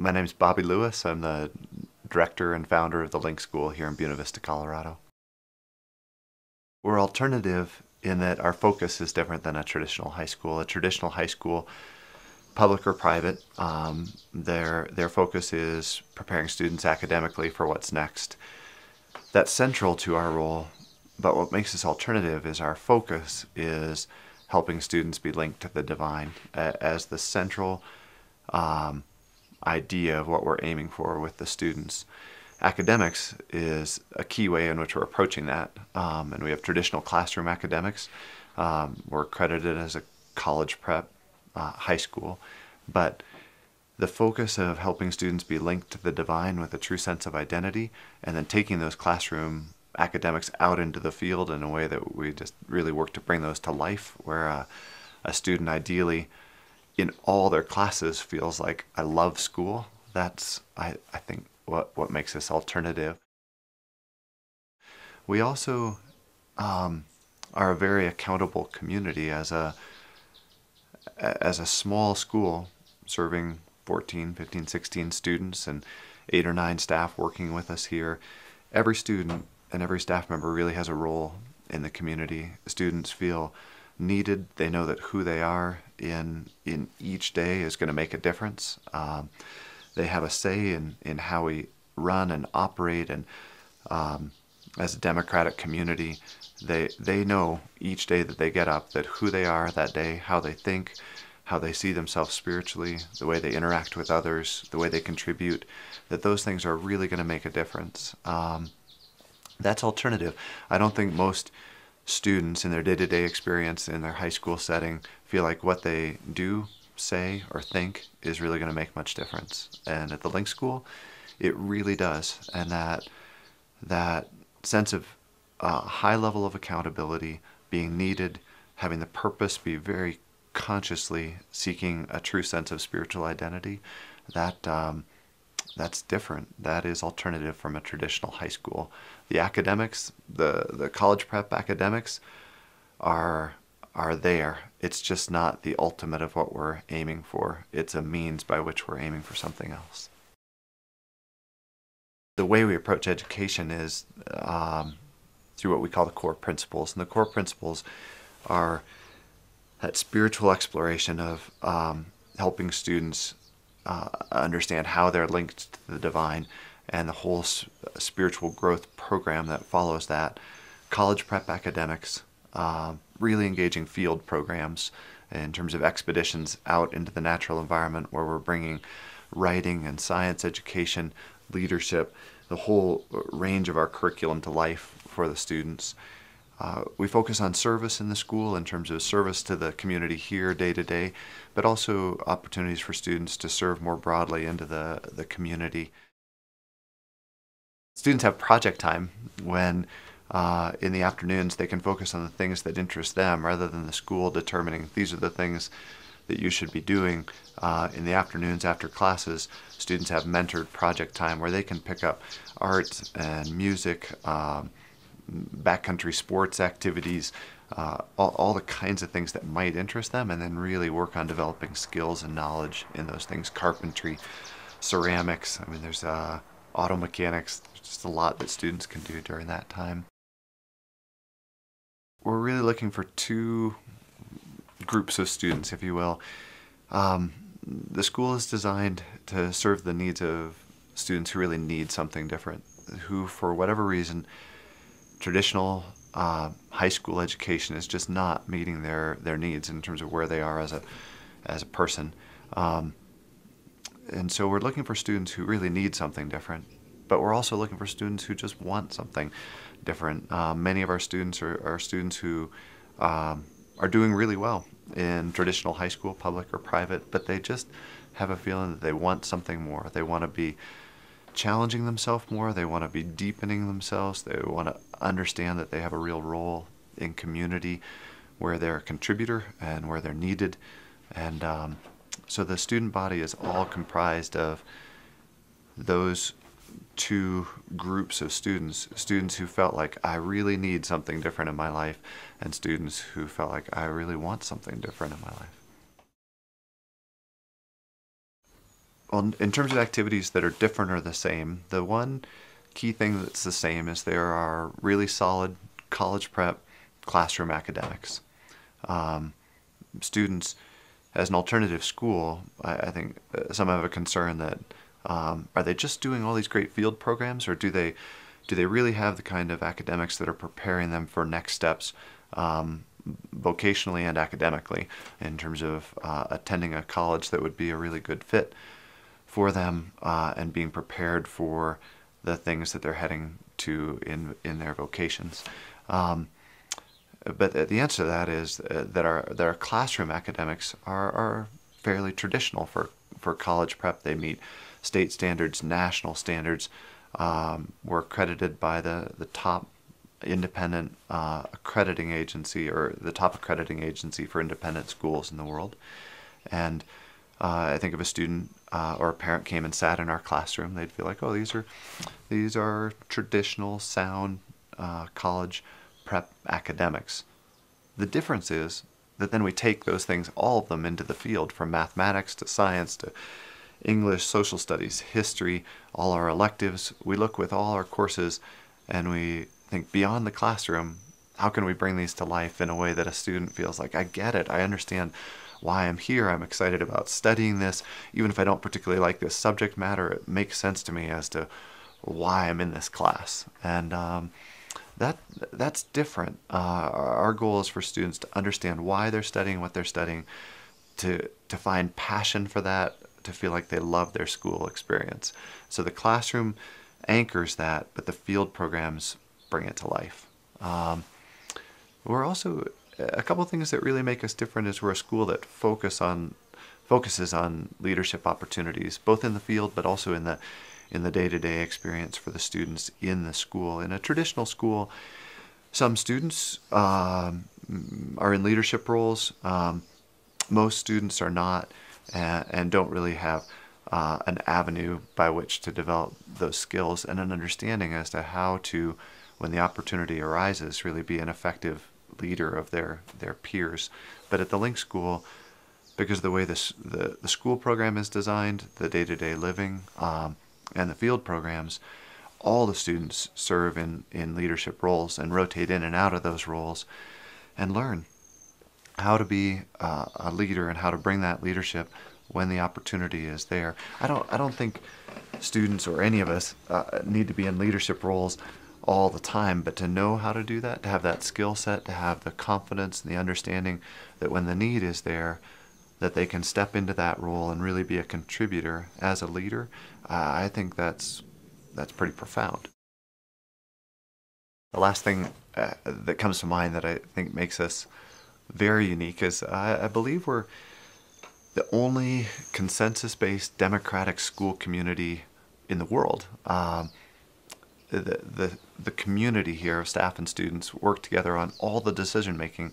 My name's Bobby Lewis. I'm the director and founder of the Link School here in Buena Vista, Colorado. We're alternative in that our focus is different than a traditional high school. A traditional high school, public or private, their focus is preparing students academically for what's next. That's central to our role, but what makes us alternative is our focus is helping students be linked to the divine as the central idea of what we're aiming for with the students. Academics is a key way in which we're approaching that, and we have traditional classroom academics. We're accredited as a college prep high school, but the focus of helping students be linked to the divine with a true sense of identity, and then taking those classroom academics out into the field in a way that we just really work to bring those to life, where a student ideally in all their classes feels like, I love school. That's, I think, what makes us alternative. We also are a very accountable community as a small school serving 14, 15, 16 students and 8 or 9 staff working with us here. Every student and every staff member really has a role in the community. Students feel needed. They know that who they are in each day is going to make a difference. They have a say in how we run and operate, and as a democratic community, they know each day that they get up that who they are that day, how they think, how they see themselves spiritually, the way they interact with others, the way they contribute, that those things are really going to make a difference. That's alternative. I don't think most students in their day-to-day experience in their high school setting feel like what they do, say, or think is really going to make much difference. And at the Link School, it really does. And that sense of high level of accountability, being needed, having the purpose be very consciously seeking a true sense of spiritual identity, that's different. That is alternative from a traditional high school. The academics, the college prep academics are there. It's just not the ultimate of what we're aiming for. It's a means by which we're aiming for something else. The way we approach education is through what we call the core principles. And the core principles are that spiritual exploration of helping students understand how they're linked to the divine, and the whole spiritual growth program that follows that. College prep academics, really engaging field programs in terms of expeditions out into the natural environment where we're bringing writing and science education, leadership, the whole range of our curriculum to life for the students. We focus on service in the school in terms of service to the community here day to day, but also opportunities for students to serve more broadly into the community. Students have project time when in the afternoons they can focus on the things that interest them rather than the school determining these are the things that you should be doing. In the afternoons after classes, students have mentored project time where they can pick up art and music, backcountry sports activities, all the kinds of things that might interest them, and then really work on developing skills and knowledge in those things. Carpentry, ceramics, I mean there's auto mechanics, there's just a lot that students can do during that time. We're really looking for 2 groups of students, if you will. The school is designed to serve the needs of students who really need something different, who for whatever reason traditional high school education is just not meeting their needs in terms of where they are as a person. And so we're looking for students who really need something different, but we're also looking for students who just want something different. Many of our students are students who are doing really well in traditional high school, public or private, but they just have a feeling that they want something more. They want to be challenging themselves more. They want to be deepening themselves. They want to understand that they have a real role in community where they're a contributor and where they're needed. And so the student body is all comprised of those 2 groups of students. Students who felt like, I really need something different in my life, and students who felt like, I really want something different in my life. Well, in terms of activities that are different or the same, the one key thing that's the same is there are really solid college prep classroom academics. Um, Students, as an alternative school, I think some have a concern that are they just doing all these great field programs, or do they really have the kind of academics that are preparing them for next steps, vocationally and academically, in terms of attending a college that would be a really good fit for them, and being prepared for the things that they're heading to in their vocations. But the answer to that is that our classroom academics are fairly traditional for college prep. They meet state standards, national standards. We're accredited by the top independent accrediting agency, or the top accrediting agency for independent schools in the world. And I think if a student or a parent came and sat in our classroom, they'd feel like, oh, these are traditional, sound college prep academics. The difference is that then we take those things, all of them, into the field, from mathematics to science to English, social studies, history, all our electives. We look with all our courses and we think beyond the classroom, how can we bring these to life in a way that a student feels like, I get it, I understand why I'm here, I'm excited about studying this. Even if I don't particularly like this subject matter, it makes sense to me as to why I'm in this class. And that's different. Our goal is for students to understand why they're studying what they're studying, to find passion for that, to feel like they love their school experience. So the classroom anchors that, but the field programs bring it to life. We're also, a couple things that really make us different is we're a school that focuses on leadership opportunities, both in the field but also in the day-to-day experience for the students in the school. In a traditional school, some students are in leadership roles. Most students are not, and don't really have an avenue by which to develop those skills and an understanding as to how to, when the opportunity arises, really be an effective leader of their peers. But at the Link School, because of the way the school program is designed, the day-to-day living, and the field programs, all the students serve in leadership roles and rotate in and out of those roles and learn how to be a leader and how to bring that leadership when the opportunity is there. I don't think students or any of us need to be in leadership roles all the time, but to know how to do that, to have that skill set, to have the confidence and the understanding that when the need is there, that they can step into that role and really be a contributor as a leader, I think that's pretty profound. The last thing that comes to mind that I think makes us very unique is I believe we're the only consensus-based democratic school community in the world. The community here of staff and students work together on all the decision making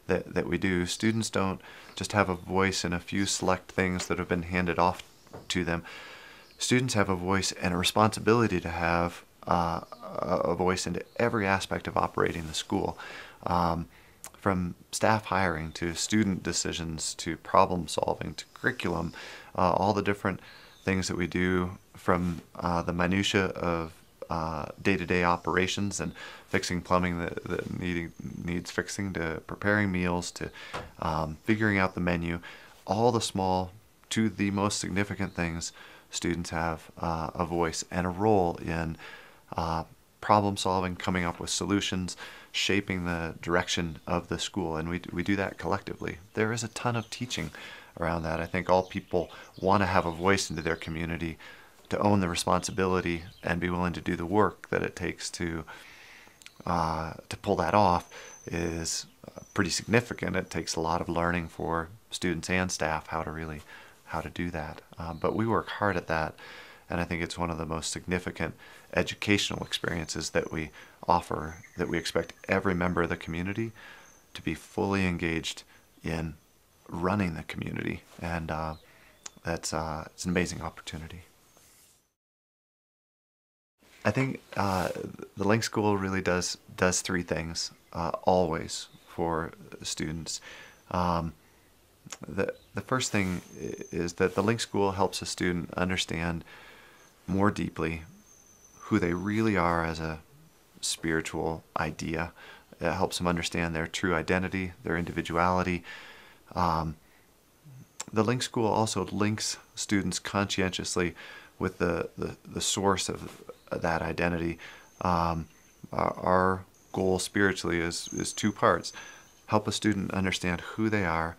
that we do. Students don't just have a voice in a few select things that have been handed off to them. Students have a voice and a responsibility to have a voice into every aspect of operating the school, from staff hiring to student decisions to problem solving to curriculum, all the different things that we do, from the minutia of day-to-day operations and fixing plumbing that needs fixing, to preparing meals, to figuring out the menu, all the small to the most significant things. Students have a voice and a role in problem solving, coming up with solutions, shaping the direction of the school, and we do that collectively. There is a ton of teaching around that. I think all people want to have a voice into their community, to own the responsibility and be willing to do the work that it takes to pull that off is pretty significant. It takes a lot of learning for students and staff how to do that. But we work hard at that, and I think it's one of the most significant educational experiences that we offer, that we expect every member of the community to be fully engaged in running the community, and it's an amazing opportunity. I think the Link School really does three things always for students. The first thing is that the Link School helps a student understand more deeply who they really are as a spiritual idea. It helps them understand their true identity, their individuality. Um, the Link School also links students conscientiously with the source of that identity. Our goal spiritually is two parts. Help a student understand who they are,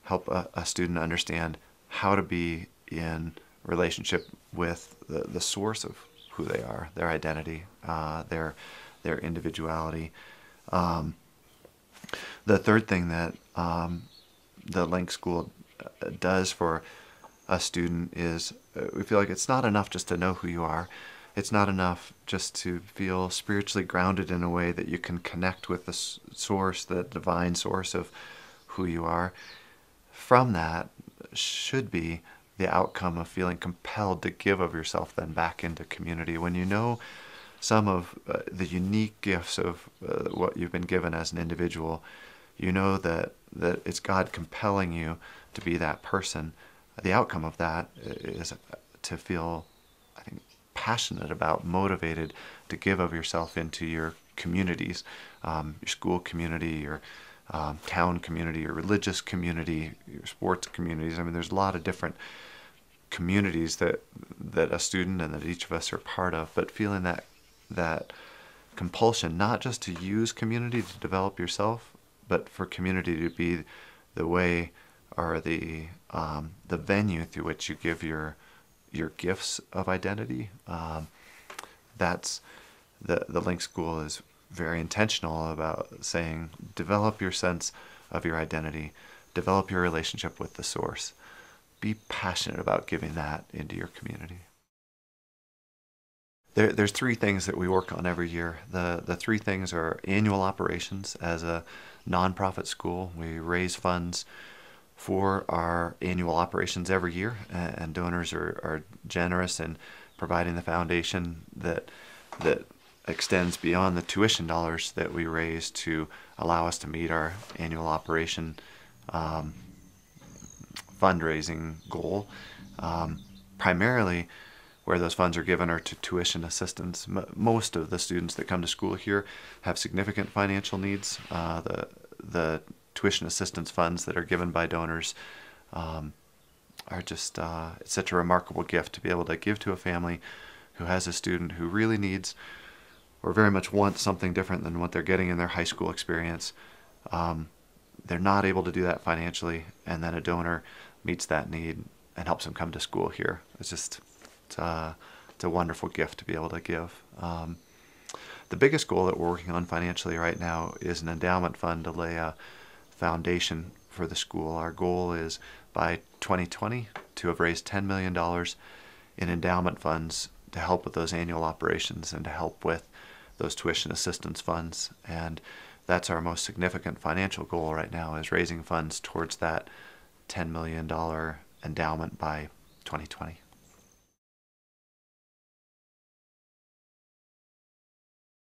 help a student understand how to be in relationship with the source of who they are, their identity, their individuality. Um, the third thing that the Link School does for a student is we feel like it's not enough just to know who you are. It's not enough just to feel spiritually grounded in a way that you can connect with the source, the divine source of who you are. From that should be the outcome of feeling compelled to give of yourself then back into community. When you know some of the unique gifts of what you've been given as an individual, you know that it's God compelling you to be that person. The outcome of that is to feel, I think, passionate about, motivated to give of yourself into your communities, your school community, your town community, your religious community, your sports communities. I mean, there's a lot of different communities that a student and that each of us are part of, but feeling that compulsion, not just to use community to develop yourself, but for community to be the way or the venue through which you give your gifts of identity. That's the Link School is very intentional about saying, develop your sense of your identity, develop your relationship with the source, be passionate about giving that into your community. There's three things that we work on every year. The three things are annual operations. As a nonprofit school, we raise funds for our annual operations every year, and donors are generous in providing the foundation that extends beyond the tuition dollars that we raise to allow us to meet our annual operation fundraising goal. Primarily, where those funds are given are to tuition assistance. Most of the students that come to school here have significant financial needs. The tuition assistance funds that are given by donors are just it's such a remarkable gift to be able to give to a family who has a student who really needs or very much wants something different than what they're getting in their high school experience. They're not able to do that financially, and then a donor meets that need and helps them come to school here. It's a wonderful gift to be able to give. The biggest goal that we're working on financially right now is an endowment fund to lay a foundation for the school. Our goal is by 2020 to have raised $10 million in endowment funds to help with those annual operations and to help with those tuition assistance funds. And that's our most significant financial goal right now, is raising funds towards that $10 million endowment by 2020.